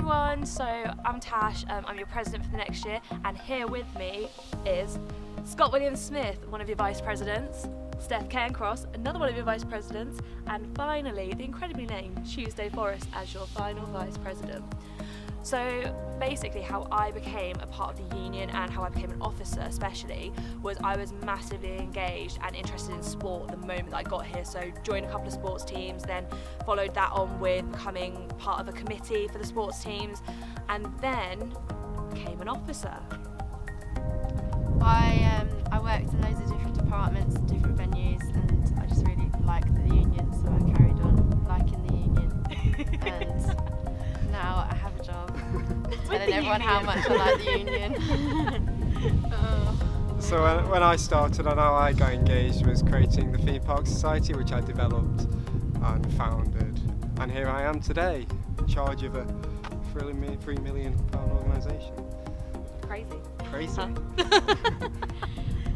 everyone, so I'm Tash, I'm your president for the next year, and here with me is Scott Williams-Smith, one of your vice presidents, Steph Cairncross, another one of your vice presidents, and finally the incredibly named Tuesday Forrest as your final vice president. So basically how I became a part of the union and how I became an officer especially was I was massively engaged and interested in sport the moment that I got here. So joined a couple of sports teams, then followed that on with becoming part of a committee for the sports teams, and then became an officer. I worked in loads of different departments, different venues, and I just really liked the union, so I carried on liking the union. And now I have a job telling everyone how much I like the union. So when I started and how I got engaged was creating the Theme Park Society, which I developed and founded. And here I am today, in charge of a £3 million organisation. Crazy.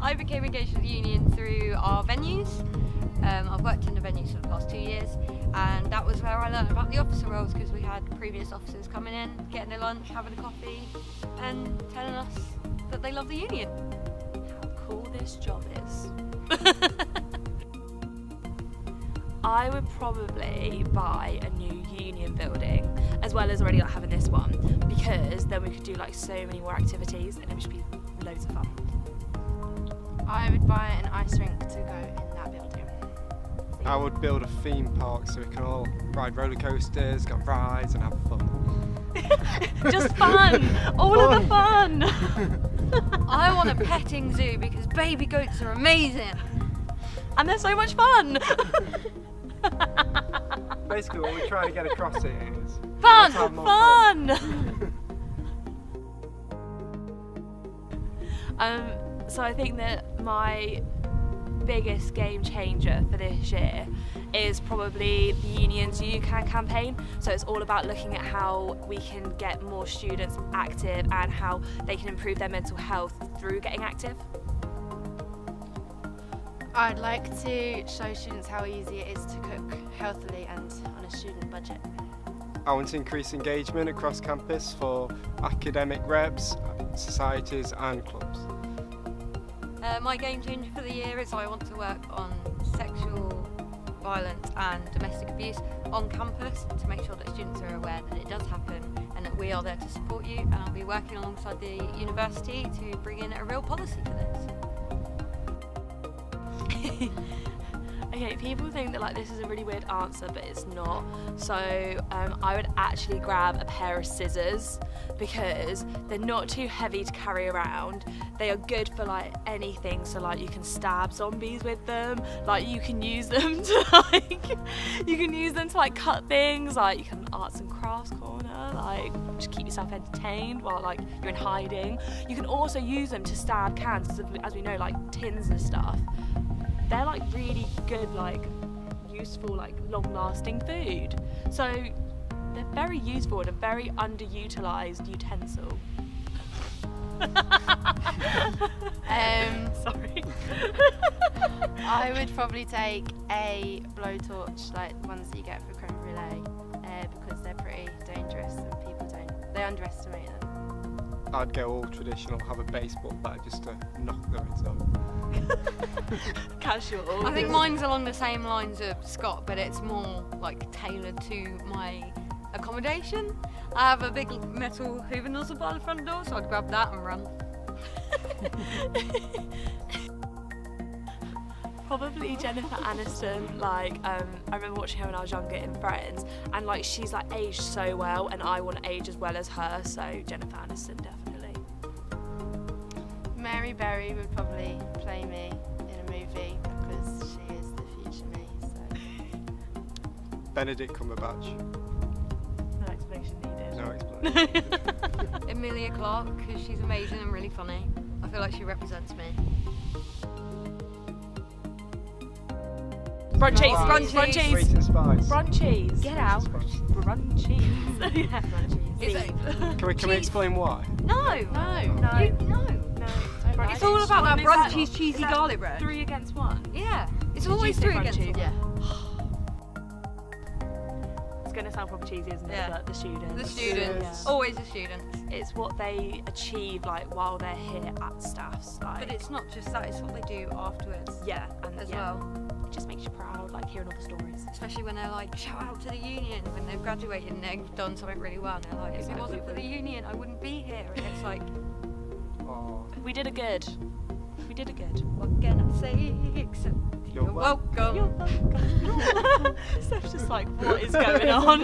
I became engaged with the union through our venues. I've worked in the venues for the past 2 years, and that was where I learned about the officer roles, because we had previous officers coming in, getting their lunch, having a coffee, and telling us that they love the union. How cool this job is. I would probably buy a new union building, as well as already having this one, because then we could do so many more activities and it would just be loads of fun. I would buy an ice rink to go in that building. I would build a theme park so we can all ride roller coasters, go on rides and have fun. Just fun! All of the fun! I want a petting zoo because baby goats are amazing. And they're so much fun! Basically what we're trying to get across here is Fun! let's have more Fun! So I think that my biggest game changer for this year is probably the union's You Can campaign. So it's all about looking at how we can get more students active and how they can improve their mental health through getting active. I'd like to show students how easy it is to cook healthily and on a student budget. I want to increase engagement across campus for academic reps, societies and clubs. My game changer for the year is I want to work on sexual violence and domestic abuse on campus to make sure that students are aware that it does happen and that we are there to support you, and I'll be working alongside the university to bring in a real policy for this. Okay, people think that this is a really weird answer, but it's not. So I would actually grab a pair of scissors because they're not too heavy to carry around. They are good for anything. So you can stab zombies with them. You can use them to cut things. You can arts and crafts corner. Just keep yourself entertained while you're in hiding. You can also use them to stab cans, as we know, tins and stuff. They're really good, useful, long-lasting food. So they're very useful and a very underutilized utensil. Sorry. I would probably take a blowtorch, ones that you get for creme brulee, because they're pretty dangerous and people they underestimate them. I'd go all traditional, have a baseball bat just to knock the heads off. Casual. I think mine's along the same lines of Scott, but it's more tailored to my accommodation. I have a big metal Hoover nozzle by the front door, so I'd grab that and run. Probably Jennifer Aniston. I remember watching her when I was younger in Friends, and she's aged so well, and I want to age as well as her. So Jennifer Aniston, definitely. Mary Berry would probably play me in a movie because she is the future me. So. Benedict Cumberbatch. No explanation needed. No explanation. Emilia Clarke, because she's amazing and really funny. I feel like she represents me. Brunchies. Brunchies. Sweet and spice. Brunchies. Get out. Brunchies. Yeah. Brunchies. Can we explain why? No. It's all about that brunchies cheesy garlic bread. 3 against 1. Yeah. It's always 3 against 1. Yeah. It's going to sound probably cheesy, isn't it? Yeah. But the students. The students, Yeah. always the students. It's what they achieve, like, while they're here at staffs. Like, But it's not just that; it's what they do afterwards yeah, and as yeah, well. it just makes you proud, like, hearing all the stories. Especially when they're like, shout out to the union when they've graduated and they've done something really well. And they're like, if it wasn't for the union, I wouldn't be here. And it's like, Oh, We did a good. We did a good. what can I say except You're you're welcome. You're welcome. Steph's just like, what is going on?